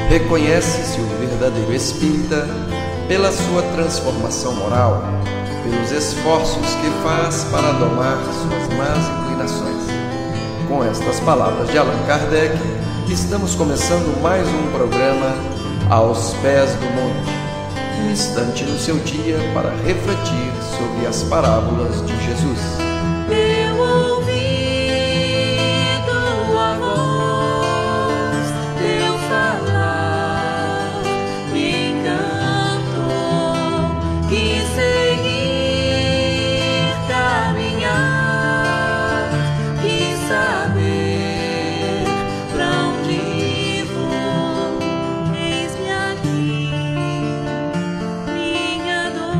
Reconhece-se o verdadeiro espírita pela sua transformação moral, pelos esforços que faz para domar suas más inclinações. Com estas palavras de Allan Kardec, estamos começando mais um programa Aos Pés do Monte, um instante no seu dia para refletir sobre as parábolas de Jesus. Eu ouvido a voz, teu falar me encantou, quis seguir, caminhar, quis saber pra onde vou. Eis-me aqui, minha dor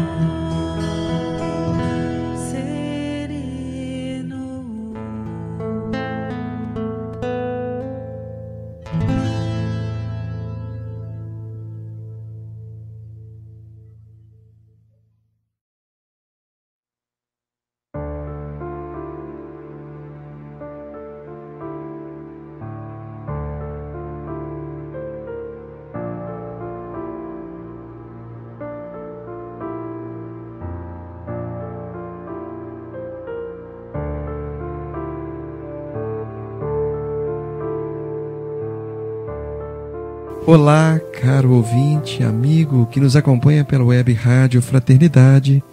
sereno. Olá, caro ouvinte, amigo que nos acompanha pela web Rádio Fraternidade,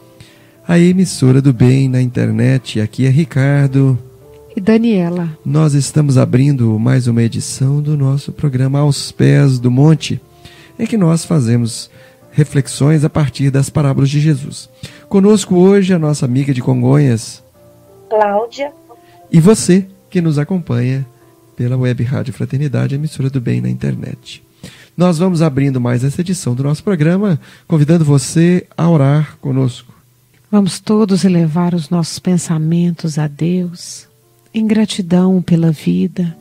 a emissora do bem na internet. Aqui é Ricardo e Daniela. Nós estamos abrindo mais uma edição do nosso programa Aos Pés do Monte, em que nós fazemos reflexões a partir das parábolas de Jesus. Conosco hoje a nossa amiga de Congonhas, Cláudia, e você que nos acompanha pela web Rádio Fraternidade, a emissora do bem na internet. Nós vamos abrindo mais essa edição do nosso programa, convidando você a orar conosco. Vamos todos elevar os nossos pensamentos a Deus, em gratidão pela vida,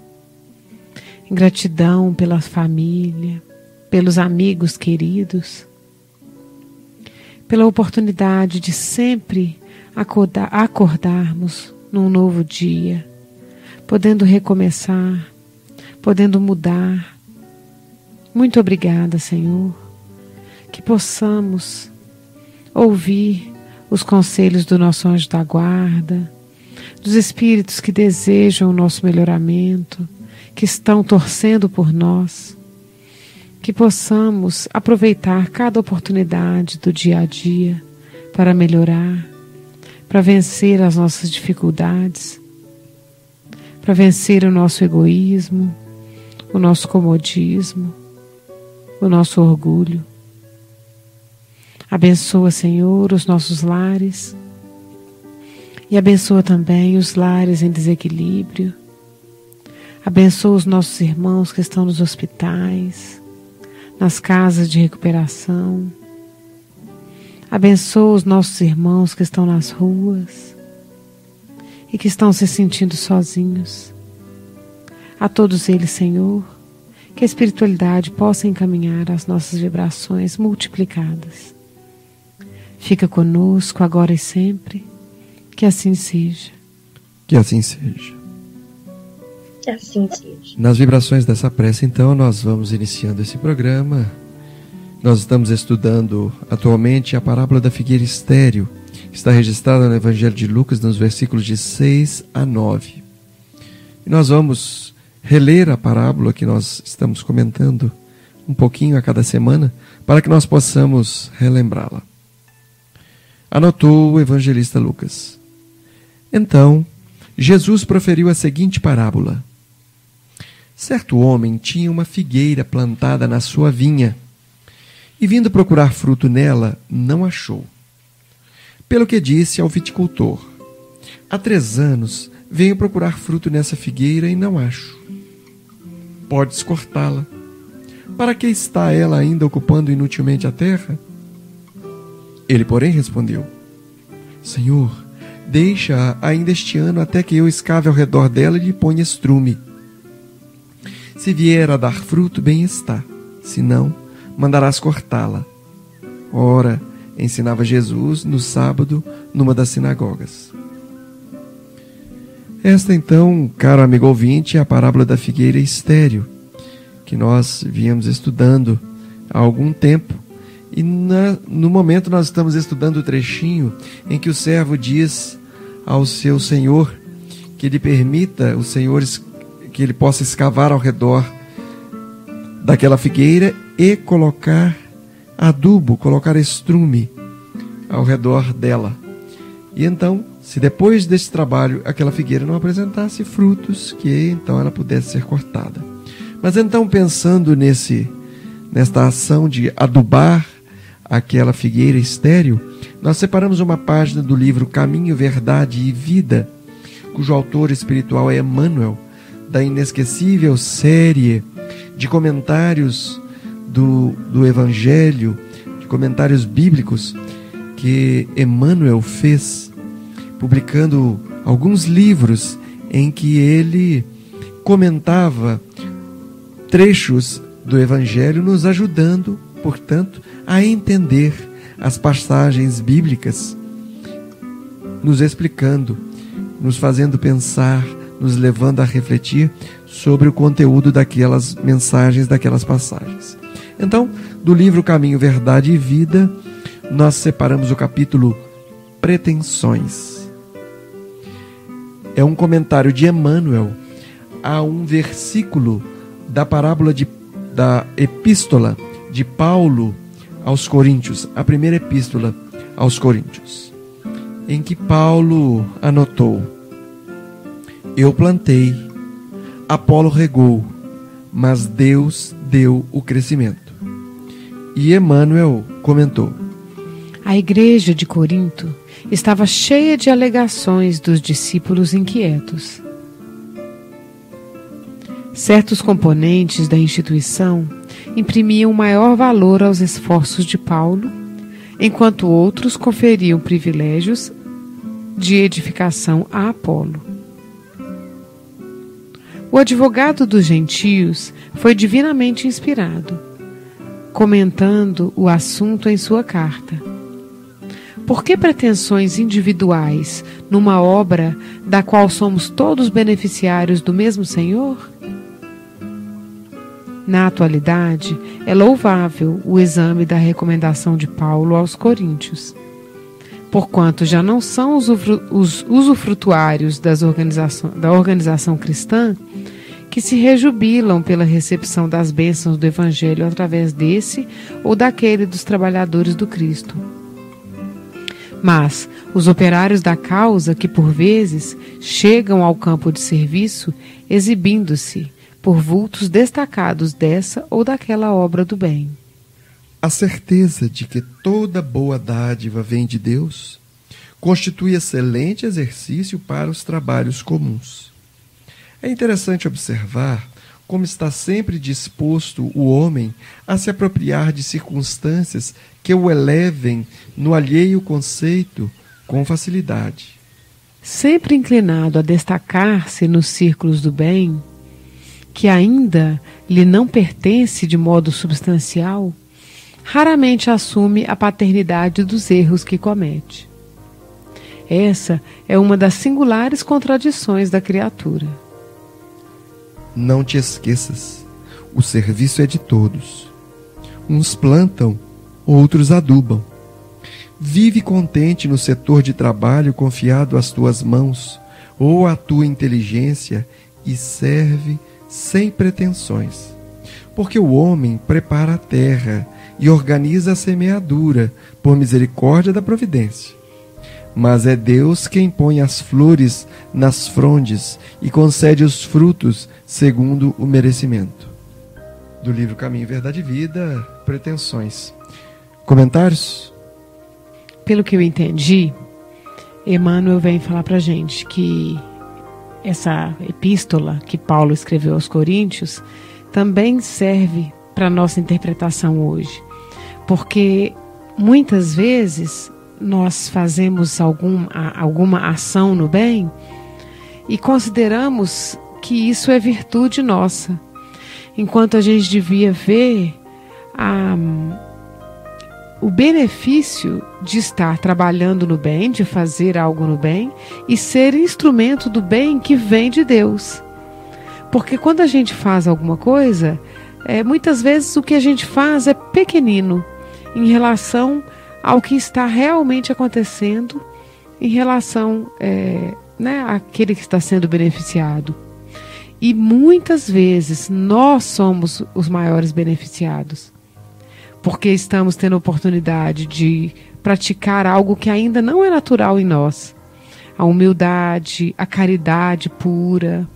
em gratidão pela família, pelos amigos queridos, pela oportunidade de sempre acordarmos num novo dia, podendo recomeçar, podendo mudar. Muito obrigada, Senhor, que possamos ouvir os conselhos do nosso anjo da guarda, dos espíritos que desejam o nosso melhoramento, que estão torcendo por nós, que possamos aproveitar cada oportunidade do dia a dia para melhorar, para vencer as nossas dificuldades, para vencer o nosso egoísmo, o nosso comodismo, o nosso orgulho. Abençoa, Senhor, os nossos lares e abençoa também os lares em desequilíbrio. Abençoa os nossos irmãos que estão nos hospitais, nas casas de recuperação. Abençoa os nossos irmãos que estão nas ruas e que estão se sentindo sozinhos. A todos eles, Senhor, que a espiritualidade possa encaminhar as nossas vibrações multiplicadas. Fica conosco agora e sempre, que assim seja. Que assim seja. que assim seja. Nas vibrações dessa prece, então, nós vamos iniciando esse programa. Nós estamos estudando atualmente a parábola da figueira estéril, que está registrada no Evangelho de Lucas, nos versículos de 6 a 9. E nós vamos reler a parábola que nós estamos comentando um pouquinho a cada semana, para que nós possamos relembrá-la. Anotou o evangelista Lucas. Então, Jesus proferiu a seguinte parábola. Certo homem tinha uma figueira plantada na sua vinha, e vindo procurar fruto nela, não achou. Pelo que disse ao viticultor: há 3 anos venho procurar fruto nessa figueira e não acho. Podes cortá-la. Para que está ela ainda ocupando inutilmente a terra? Ele, porém, respondeu: Senhor, deixa-a ainda este ano até que eu escave ao redor dela e lhe ponha estrume. Se vier a dar fruto, bem está. Se não, mandarás cortá-la. Ora, ensinava Jesus no sábado numa das sinagogas. Esta então, caro amigo ouvinte, é a parábola da figueira estéril, que nós viemos estudando há algum tempo. E no momento nós estamos estudando o trechinho em que o servo diz ao seu senhor que ele permita, os senhores, que ele possa escavar ao redor daquela figueira e colocar adubo, colocar estrume ao redor dela. E então, se depois desse trabalho aquela figueira não apresentasse frutos, que então ela pudesse ser cortada. Mas então, pensando nesta ação de adubar aquela figueira estéril, nós separamos uma página do livro Caminho, Verdade e Vida, cujo autor espiritual é Emmanuel, da inesquecível série de comentários do Evangelho, de comentários bíblicos que Emmanuel fez, publicando alguns livros em que ele comentava trechos do Evangelho, nos ajudando, portanto, a entender as passagens bíblicas, nos explicando, nos fazendo pensar, nos levando a refletir sobre o conteúdo daquelas mensagens, daquelas passagens. Então, do livro Caminho, Verdade e Vida, nós separamos o capítulo Pretensões. É um comentário de Emmanuel a um versículo da parábola da epístola de Paulo aos Coríntios, a primeira epístola aos Coríntios, em que Paulo anotou: eu plantei, Apolo regou, mas Deus deu o crescimento. E Emmanuel comentou: a igreja de Corinto estava cheia de alegações dos discípulos inquietos. Certos componentes da instituição imprimiam maior valor aos esforços de Paulo, enquanto outros conferiam privilégios de edificação a Apolo. O advogado dos gentios foi divinamente inspirado, comentando o assunto em sua carta. Por que pretensões individuais numa obra da qual somos todos beneficiários do mesmo Senhor? Na atualidade, é louvável o exame da recomendação de Paulo aos Coríntios, porquanto já não são os usufrutuários da organização cristã que se rejubilam pela recepção das bênçãos do Evangelho através desse ou daquele dos trabalhadores do Cristo, mas os operários da causa que, por vezes, chegam ao campo de serviço exibindo-se por vultos destacados dessa ou daquela obra do bem. A certeza de que toda boa dádiva vem de Deus constitui excelente exercício para os trabalhos comuns. É interessante observar como está sempre disposto o homem a se apropriar de circunstâncias que o elevem no alheio conceito com facilidade. Sempre inclinado a destacar-se nos círculos do bem, que ainda lhe não pertence de modo substancial, raramente assume a paternidade dos erros que comete. Essa é uma das singulares contradições da criatura. Não te esqueças, o serviço é de todos. Uns plantam, outros adubam. Vive contente no setor de trabalho confiado às tuas mãos ou à tua inteligência e serve sem pretensões. Porque o homem prepara a terra e organiza a semeadura por misericórdia da providência. Mas é Deus quem põe as flores nas frondes e concede os frutos segundo o merecimento. Do livro Caminho, Verdade e Vida, Pretensões. Comentários? Pelo que eu entendi, Emmanuel vem falar para a gente que essa epístola que Paulo escreveu aos Coríntios também serve para a nossa interpretação hoje. Porque muitas vezes nós fazemos alguma ação no bem e consideramos que isso é virtude nossa, enquanto a gente devia ver o benefício de estar trabalhando no bem, de fazer algo no bem e ser instrumento do bem que vem de Deus. Porque quando a gente faz alguma coisa, muitas vezes o que a gente faz é pequenino em relação ao que está realmente acontecendo, em relação àquele que está sendo beneficiado. E muitas vezes nós somos os maiores beneficiados, porque estamos tendo a oportunidade de praticar algo que ainda não é natural em nós. A humildade, a caridade pura,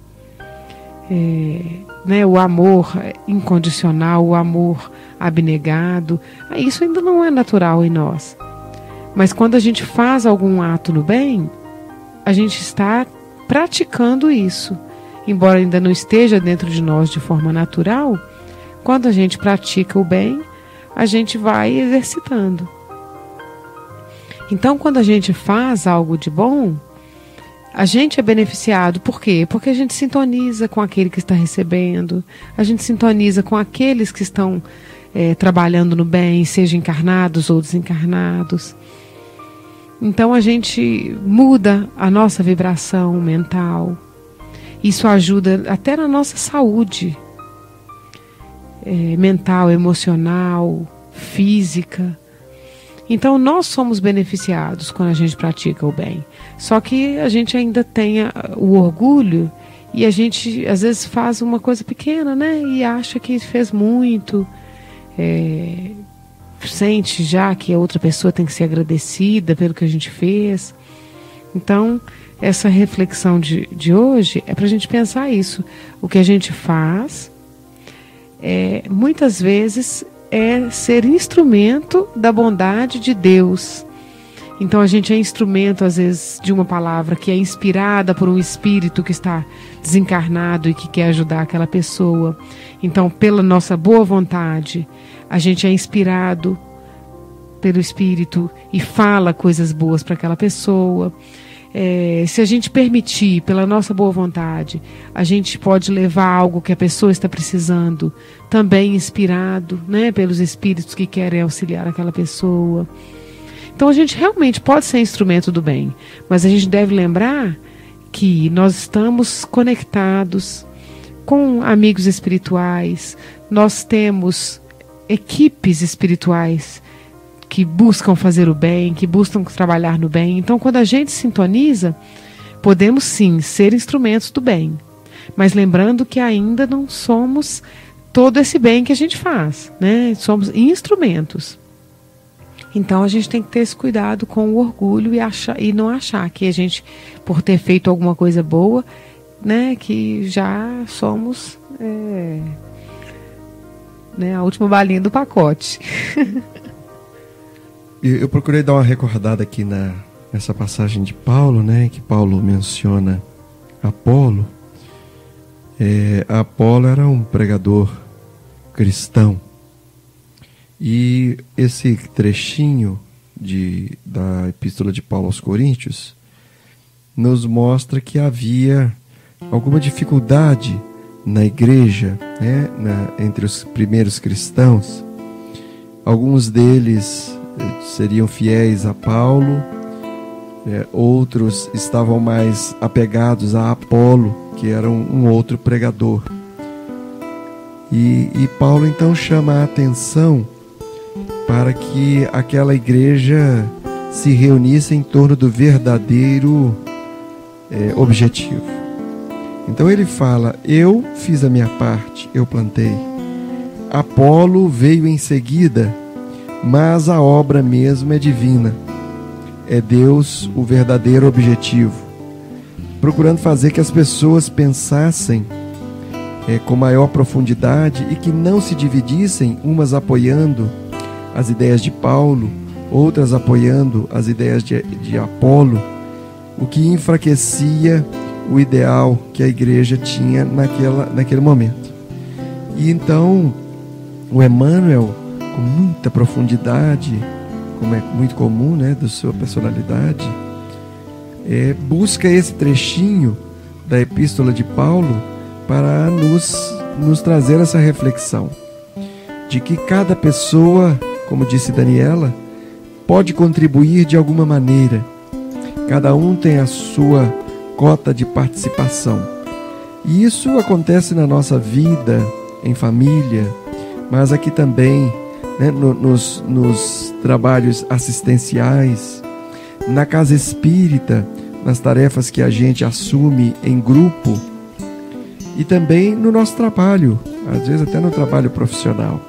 o amor incondicional, o amor abnegado. Isso ainda não é natural em nós. Mas quando a gente faz algum ato no bem, a gente está praticando isso. Embora ainda não esteja dentro de nós de forma natural, quando a gente pratica o bem, a gente vai exercitando. Então, quando a gente faz algo de bom, a gente é beneficiado. Por quê? Porque a gente sintoniza com aquele que está recebendo, a gente sintoniza com aqueles que estão trabalhando no bem, seja encarnados ou desencarnados. Então a gente muda a nossa vibração mental. Isso ajuda até na nossa saúde mental, emocional, física. Então nós somos beneficiados quando a gente pratica o bem. Só que a gente ainda tem o orgulho e a gente às vezes faz uma coisa pequena, né? E acha que fez muito. Sente já que a outra pessoa tem que ser agradecida pelo que a gente fez. Então, essa reflexão de hoje é para a gente pensar isso. O que a gente faz, muitas vezes, é ser instrumento da bondade de Deus. Então a gente é instrumento, às vezes, de uma palavra que é inspirada por um espírito que está desencarnado e que quer ajudar aquela pessoa. Então, pela nossa boa vontade, a gente é inspirado pelo espírito e fala coisas boas para aquela pessoa. Se a gente permitir, pela nossa boa vontade, a gente pode levar algo que a pessoa está precisando, também inspirado, né, pelos espíritos que querem auxiliar aquela pessoa. Então a gente realmente pode ser instrumento do bem, mas a gente deve lembrar que nós estamos conectados com amigos espirituais, nós temos equipes espirituais que buscam fazer o bem, que buscam trabalhar no bem. Então, quando a gente sintoniza, podemos sim ser instrumentos do bem, mas lembrando que ainda não somos todo esse bem que a gente faz, né? Somos instrumentos. Então, a gente tem que ter esse cuidado com o orgulho e não achar que a gente, por ter feito alguma coisa boa, né, que já somos a última balinha do pacote. Eu procurei dar uma recordada aqui nessa passagem de Paulo, né, que Paulo menciona Apolo. Apolo era um pregador cristão. E esse trechinho da Epístola de Paulo aos Coríntios nos mostra que havia alguma dificuldade na igreja, né, entre os primeiros cristãos. Alguns deles seriam fiéis a Paulo, outros estavam mais apegados a Apolo, que era um outro pregador. E Paulo então chama a atenção para que aquela igreja se reunisse em torno do verdadeiro objetivo. Então ele fala: eu fiz a minha parte, eu plantei. Apolo veio em seguida, mas a obra mesmo é divina. É Deus o verdadeiro objetivo, procurando fazer que as pessoas pensassem com maior profundidade e que não se dividissem, umas apoiando as ideias de Paulo, outras apoiando as ideias de Apolo, o que enfraquecia o ideal que a igreja tinha naquele momento. E então o Emmanuel, com muita profundidade, como é muito comum, né, da sua personalidade, busca esse trechinho da Epístola de Paulo para nos trazer essa reflexão de que cada pessoa, como disse Daniela, pode contribuir de alguma maneira. Cada um tem a sua cota de participação. E isso acontece na nossa vida em família, mas aqui também, né, nos trabalhos assistenciais, na casa espírita, nas tarefas que a gente assume em grupo e também no nosso trabalho, às vezes até no trabalho profissional.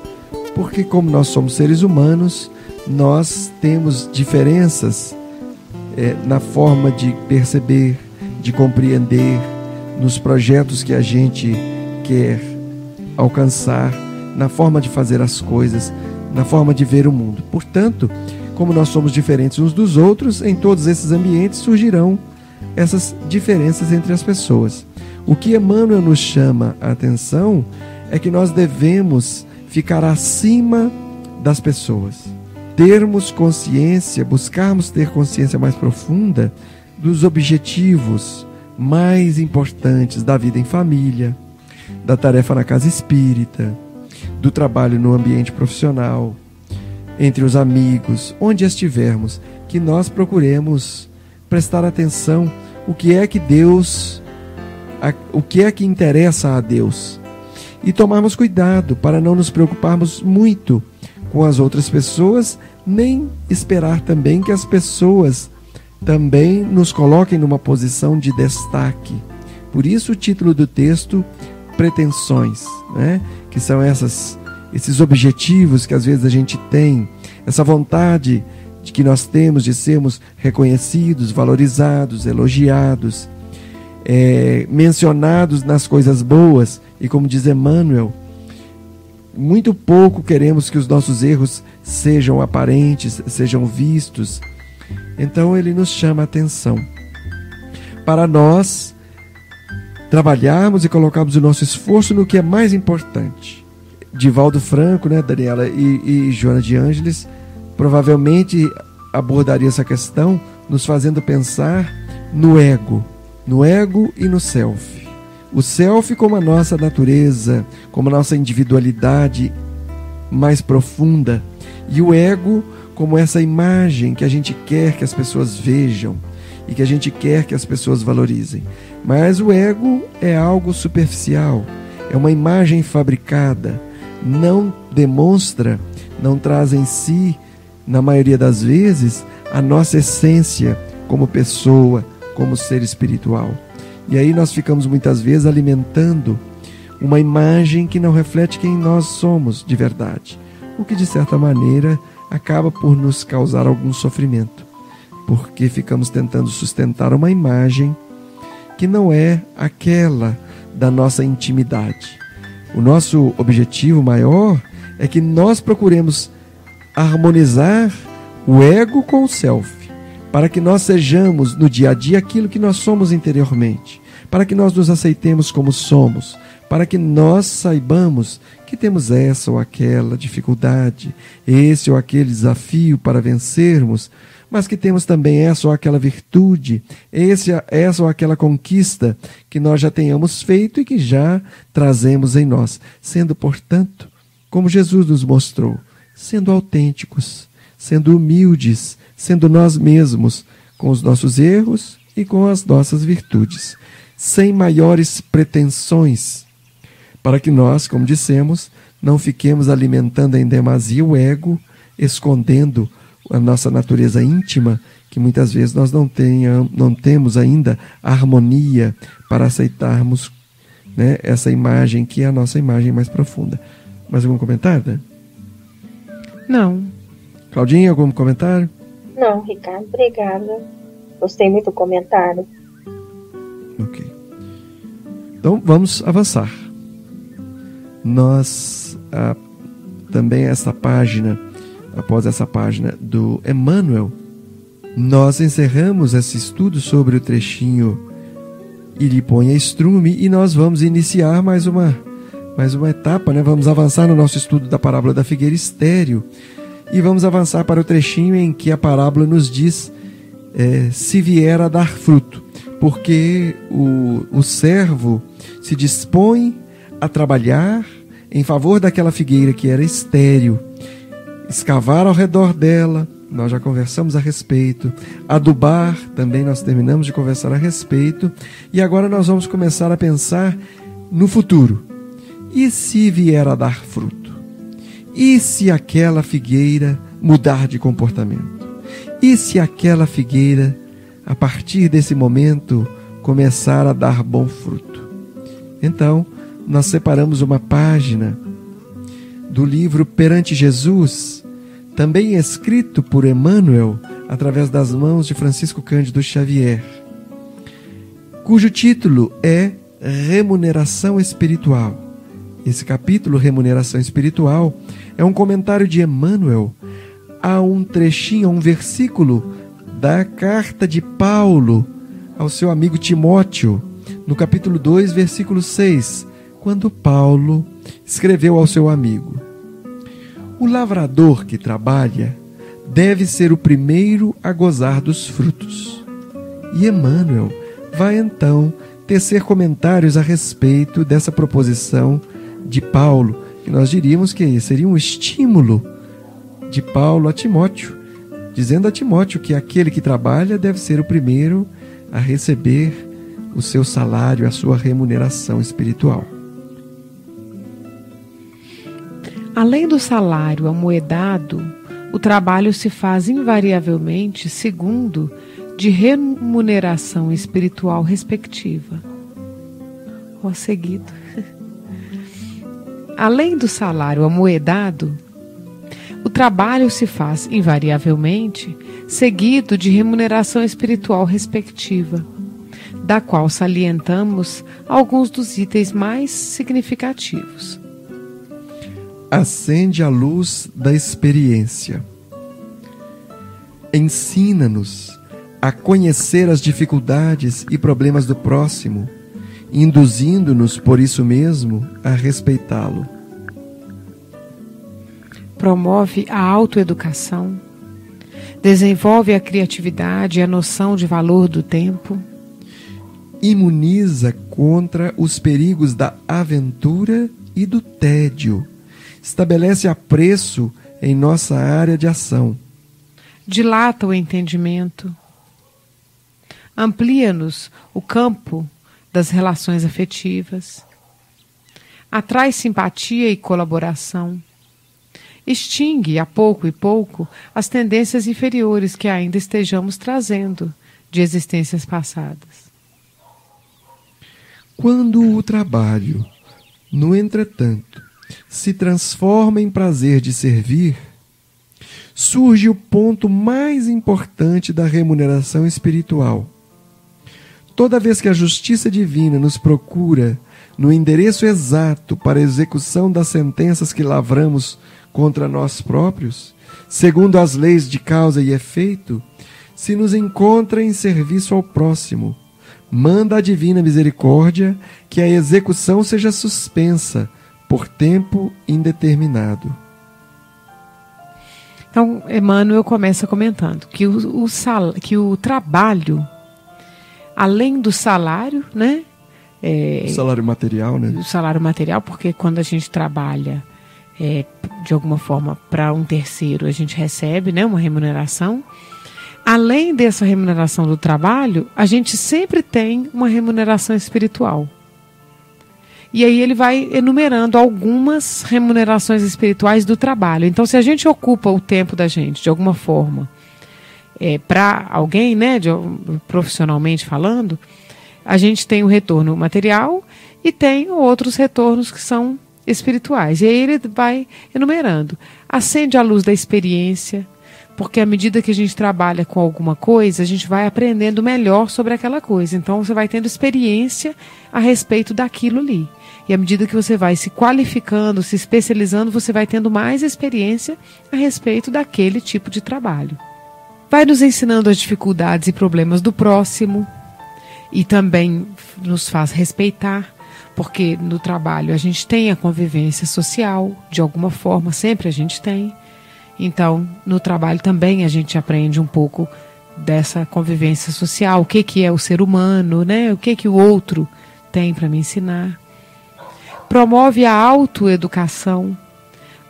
Porque como nós somos seres humanos, nós temos diferenças na forma de perceber, de compreender, nos projetos que a gente quer alcançar, na forma de fazer as coisas, na forma de ver o mundo. Portanto, como nós somos diferentes uns dos outros, em todos esses ambientes surgirão essas diferenças entre as pessoas. O que Emmanuel nos chama a atenção é que nós devemos ficar acima das pessoas, termos consciência, buscarmos ter consciência mais profunda dos objetivos mais importantes da vida em família, da tarefa na casa espírita, do trabalho no ambiente profissional, entre os amigos, onde estivermos, que nós procuremos prestar atenção o que é que Deus, o que é que interessa a Deus, e tomarmos cuidado para não nos preocuparmos muito com as outras pessoas, nem esperar também que as pessoas também nos coloquem numa posição de destaque. Por isso o título do texto, pretensões, né? Que são esses objetivos que às vezes a gente tem, essa vontade de que nós temos de sermos reconhecidos, valorizados, elogiados, mencionados nas coisas boas. E como diz Emmanuel, muito pouco queremos que os nossos erros sejam aparentes, sejam vistos. Então ele nos chama a atenção para nós trabalharmos e colocarmos o nosso esforço no que é mais importante. Divaldo Franco, né, Daniela e Joana de Ângeles provavelmente abordaria essa questão nos fazendo pensar no ego e no self. O self como a nossa natureza, como a nossa individualidade mais profunda, e o ego como essa imagem que a gente quer que as pessoas vejam e que a gente quer que as pessoas valorizem. Mas o ego é algo superficial, é uma imagem fabricada, não demonstra, não traz em si, na maioria das vezes, a nossa essência como pessoa, como ser espiritual. E aí nós ficamos muitas vezes alimentando uma imagem que não reflete quem nós somos de verdade, o que de certa maneira acaba por nos causar algum sofrimento, porque ficamos tentando sustentar uma imagem que não é aquela da nossa intimidade. O nosso objetivo maior é que nós procuremos harmonizar o ego com o self, para que nós sejamos no dia a dia aquilo que nós somos interiormente, para que nós nos aceitemos como somos, para que nós saibamos que temos essa ou aquela dificuldade, esse ou aquele desafio para vencermos, mas que temos também essa ou aquela virtude, essa ou aquela conquista que nós já tenhamos feito e que já trazemos em nós, sendo, portanto, como Jesus nos mostrou, sendo autênticos, sendo humildes, sendo nós mesmos, com os nossos erros e com as nossas virtudes, sem maiores pretensões, para que nós, como dissemos, não fiquemos alimentando em demasia o ego, escondendo a nossa natureza íntima, que muitas vezes nós não temos ainda a harmonia para aceitarmos, né, essa imagem que é a nossa imagem mais profunda. Mais algum comentário, né? Não. Claudinha, algum comentário? Não, Ricardo, obrigada. Gostei muito do comentário. Ok. Então, vamos avançar. Nós, também essa página, após essa página do Emmanuel, nós encerramos esse estudo sobre o trechinho "E lhe põe a estrume", e nós vamos iniciar mais uma etapa, né? Vamos avançar no nosso estudo da parábola da figueira estéril, e vamos avançar para o trechinho em que a parábola nos diz se vier a dar fruto, porque o servo se dispõe a trabalhar em favor daquela figueira que era estéril, escavar ao redor dela, nós já conversamos a respeito, adubar, também nós terminamos de conversar a respeito, e agora nós vamos começar a pensar no futuro. E se vier a dar fruto? E se aquela figueira mudar de comportamento? E se aquela figueira, a partir desse momento, começar a dar bom fruto? Então, nós separamos uma página do livro Perante Jesus, também escrito por Emmanuel, através das mãos de Francisco Cândido Xavier, cujo título é Remuneração Espiritual. Esse capítulo, Remuneração Espiritual, é um comentário de Emmanuel a um trechinho, a um versículo da carta de Paulo ao seu amigo Timóteo, no capítulo 2, versículo 6, quando Paulo escreveu ao seu amigo: o lavrador que trabalha deve ser o primeiro a gozar dos frutos. E Emmanuel vai então tecer comentários a respeito dessa proposição de Paulo, que nós diríamos que seria um estímulo de Paulo a Timóteo, dizendo a Timóteo que aquele que trabalha deve ser o primeiro a receber o seu salário, a sua remuneração espiritual. Além do salário amoedado, o trabalho se faz invariavelmente segundo de remuneração espiritual respectiva. Ó, seguido. Além do salário amoedado, o trabalho se faz invariavelmente seguido de remuneração espiritual respectiva, da qual salientamos alguns dos itens mais significativos. Acende a luz da experiência. Ensina-nos a conhecer as dificuldades e problemas do próximo, induzindo-nos, por isso mesmo, a respeitá-lo. Promove a autoeducação, desenvolve a criatividade e a noção de valor do tempo, imuniza contra os perigos da aventura e do tédio, estabelece apreço em nossa área de ação, dilata o entendimento, amplia-nos o campo das relações afetivas, atrai simpatia e colaboração, extingue a pouco e pouco as tendências inferiores que ainda estejamos trazendo de existências passadas. Quando o trabalho, no entretanto, se transforma em prazer de servir, surge o ponto mais importante da remuneração espiritual. Toda vez que a justiça divina nos procura no endereço exato para a execução das sentenças que lavramos contra nós próprios, segundo as leis de causa e efeito, se nos encontra em serviço ao próximo, manda a divina misericórdia que a execução seja suspensa por tempo indeterminado. Então, Emmanuel começa comentando que o trabalho, além do salário, né? O salário material, né? O salário material, porque quando a gente trabalha de alguma forma para um terceiro, a gente recebe, né, uma remuneração. Além dessa remuneração do trabalho, a gente sempre tem uma remuneração espiritual. E aí ele vai enumerando algumas remunerações espirituais do trabalho. Então, se a gente ocupa o tempo da gente, de alguma forma, para alguém, né, profissionalmente falando, a gente tem o retorno material e tem outros retornos que são espirituais. E aí ele vai enumerando. Acende a luz da experiência, porque à medida que a gente trabalha com alguma coisa, a gente vai aprendendo melhor sobre aquela coisa. Então, você vai tendo experiência a respeito daquilo ali. E à medida que você vai se qualificando, se especializando, você vai tendo mais experiência a respeito daquele tipo de trabalho. Vai nos ensinando as dificuldades e problemas do próximo e também nos faz respeitar, porque no trabalho a gente tem a convivência social, de alguma forma, sempre a gente tem. Então, no trabalho também a gente aprende um pouco dessa convivência social, o que é o ser humano, né? O que o outro tem para me ensinar. Promove a autoeducação,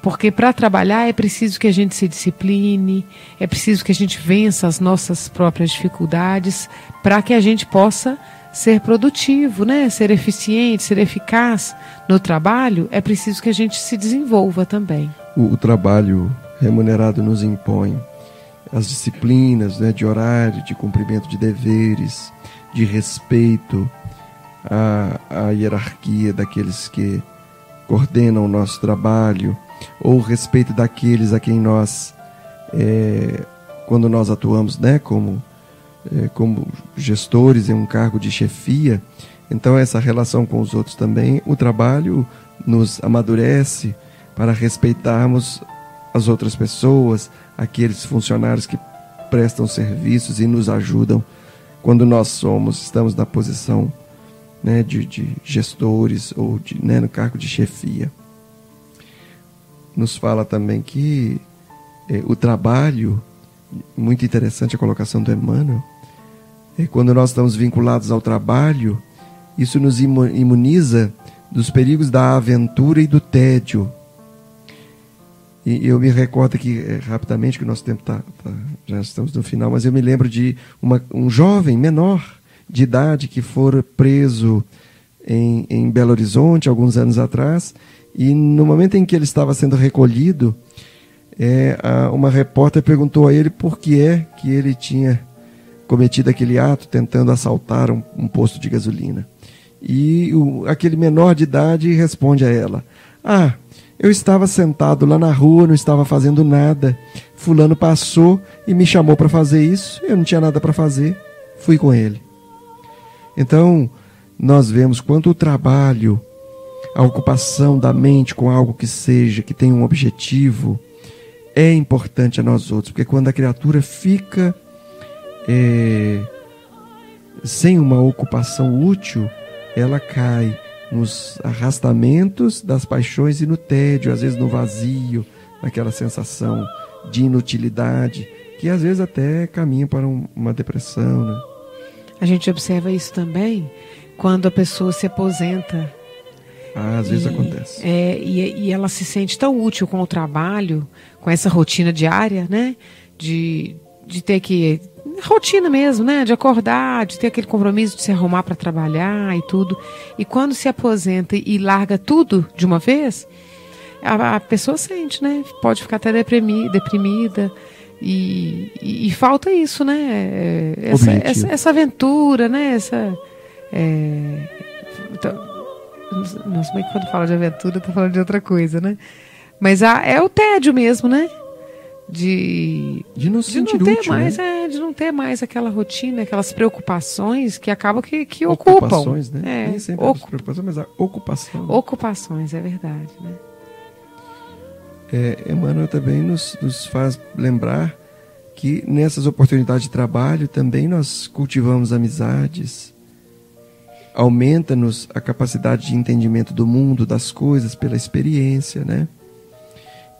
porque para trabalhar é preciso que a gente se discipline, é preciso que a gente vença as nossas próprias dificuldades, para que a gente possa ser produtivo, né? Ser eficiente, ser eficaz no trabalho, é preciso que a gente se desenvolva também. O trabalho remunerado nos impõe as disciplinas, né, de horário, de cumprimento de deveres, de respeito à hierarquia daqueles que coordenam o nosso trabalho, ou respeito daqueles a quem nós, quando nós atuamos, né, como gestores em um cargo de chefia, então essa relação com os outros também, o trabalho nos amadurece para respeitarmos as outras pessoas, aqueles funcionários que prestam serviços e nos ajudam quando nós estamos na posição, né, de gestores ou né, no cargo de chefia. Nos fala também que o trabalho, muito interessante a colocação do Emmanuel, quando nós estamos vinculados ao trabalho, isso nos imuniza dos perigos da aventura e do tédio. E eu me recordo aqui rapidamente, que o nosso tempo já estamos no final, mas eu me lembro de um jovem menor de idade que fora preso em Belo Horizonte alguns anos atrás, e no momento em que ele estava sendo recolhido, uma repórter perguntou a ele por que é que ele tinha cometido aquele ato tentando assaltar um posto de gasolina. E aquele menor de idade responde a ela: eu estava sentado lá na rua, não estava fazendo nada. Fulano passou e me chamou para fazer isso. Eu não tinha nada para fazer. Fui com ele. Então, nós vemos quanto o trabalho, a ocupação da mente com algo que seja, que tenha um objetivo, é importante a nós outros. Porque quando a criatura fica sem uma ocupação útil, ela cai nos arrastamentos das paixões e no tédio, às vezes no vazio, naquela sensação de inutilidade, que às vezes até caminha para uma depressão, né? A gente observa isso também quando a pessoa se aposenta. Às vezes acontece. E ela se sente tão útil com o trabalho, com essa rotina diária, né? De ter que... rotina mesmo, né? De acordar, de ter aquele compromisso de se arrumar para trabalhar e tudo. E quando se aposenta e larga tudo de uma vez, a pessoa sente, né? Pode ficar até deprimida. E falta isso, né? Essa aventura, né? Nossa, mas quando fala de aventura, eu tô falando de outra coisa, né? Mas é o tédio mesmo, né? De não se sentir útil, mais, né? De não ter mais aquela rotina, aquelas preocupações que acabam que ocupam. Ocupações, né? Nem sempre as preocupações, mas a ocupação. Ocupações, é verdade, né? Emmanuel também nos faz lembrar que nessas oportunidades de trabalho também nós cultivamos amizades, aumenta-nos a capacidade de entendimento do mundo, das coisas, pela experiência, né?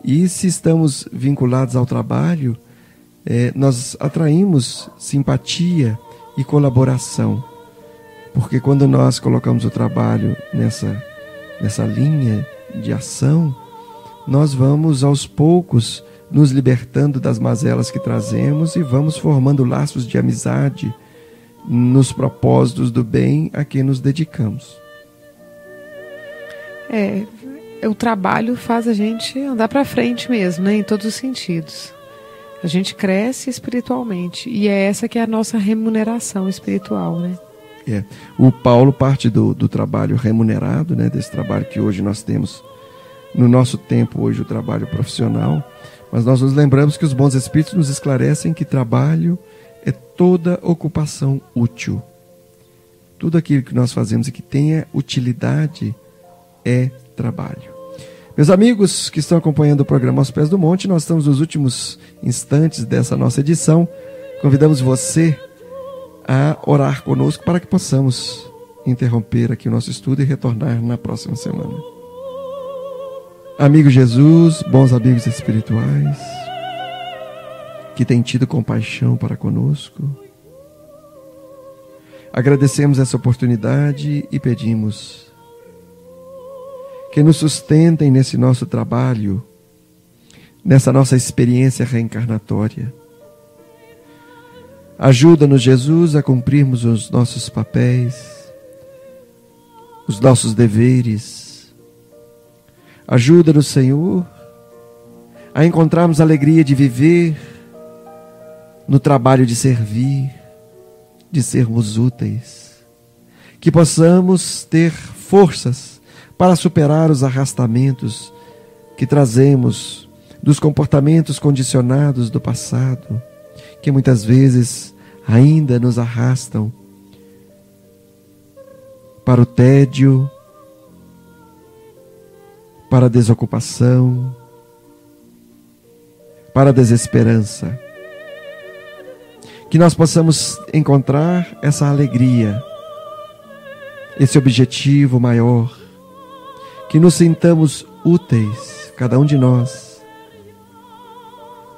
E se estamos vinculados ao trabalho, nós atraímos simpatia e colaboração. Porque quando nós colocamos o trabalho nessa linha de ação, nós vamos aos poucos nos libertando das mazelas que trazemos e vamos formando laços de amizade nos propósitos do bem a que nos dedicamos. O trabalho faz a gente andar para frente mesmo, né? Em todos os sentidos. A gente cresce espiritualmente. E é essa que é a nossa remuneração espiritual, né? O Paulo parte do trabalho remunerado, né? Desse trabalho que hoje nós temos no nosso tempo, hoje o trabalho profissional. Mas nós nos lembramos que os bons espíritos nos esclarecem que trabalho é toda ocupação útil. Tudo aquilo que nós fazemos e que tenha utilidade é trabalho. Meus amigos que estão acompanhando o programa Aos Pés do Monte, nós estamos nos últimos instantes dessa nossa edição. Convidamos você a orar conosco para que possamos interromper aqui o nosso estudo e retornar na próxima semana. Amigo Jesus, bons amigos espirituais, que têm tido compaixão para conosco, agradecemos essa oportunidade e pedimos que nos sustentem nesse nosso trabalho, nessa nossa experiência reencarnatória. Ajuda-nos, Jesus, a cumprirmos os nossos papéis, os nossos deveres. Ajuda-nos, Senhor, a encontrarmos a alegria de viver no trabalho de servir, de sermos úteis. Que possamos ter forças para superar os arrastamentos que trazemos dos comportamentos condicionados do passado, que muitas vezes ainda nos arrastam para o tédio, para a desocupação, para a desesperança. Que nós possamos encontrar essa alegria, esse objetivo maior, que nos sintamos úteis, cada um de nós,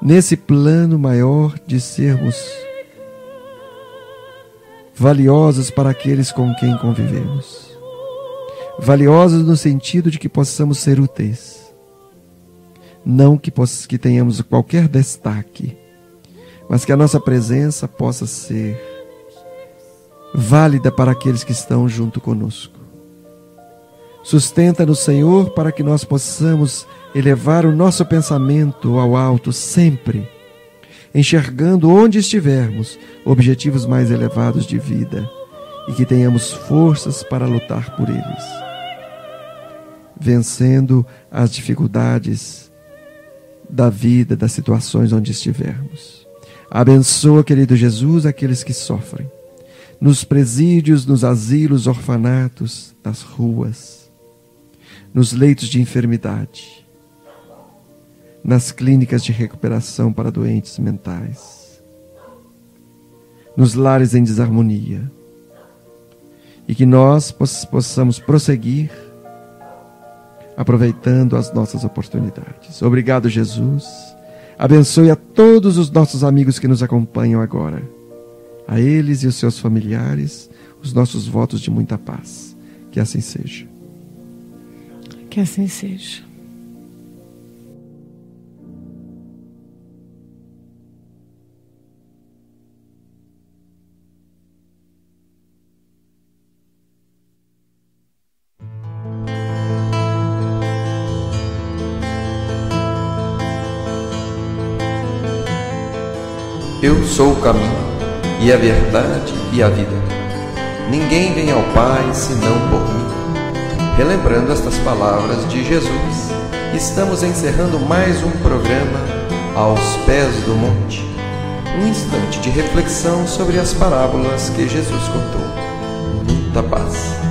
nesse plano maior de sermos valiosos para aqueles com quem convivemos. Valiosos no sentido de que possamos ser úteis. Não que tenhamos qualquer destaque, mas que a nossa presença possa ser válida para aqueles que estão junto conosco. Sustenta-nos, Senhor, para que nós possamos elevar o nosso pensamento ao alto sempre, enxergando onde estivermos objetivos mais elevados de vida e que tenhamos forças para lutar por eles, vencendo as dificuldades da vida, das situações onde estivermos. Abençoa, querido Jesus, aqueles que sofrem, nos presídios, nos asilos, orfanatos, nas ruas, nos leitos de enfermidade, nas clínicas de recuperação para doentes mentais, nos lares em desarmonia, e que nós possamos prosseguir aproveitando as nossas oportunidades. Obrigado, Jesus. Abençoe a todos os nossos amigos que nos acompanham agora, a eles e os seus familiares, os nossos votos de muita paz. Que assim seja. Que assim seja. Eu sou o caminho, e a verdade e a vida. Ninguém vem ao Pai senão por mim. Relembrando estas palavras de Jesus, estamos encerrando mais um programa Aos Pés do Monte. Um instante de reflexão sobre as parábolas que Jesus contou. Muita paz.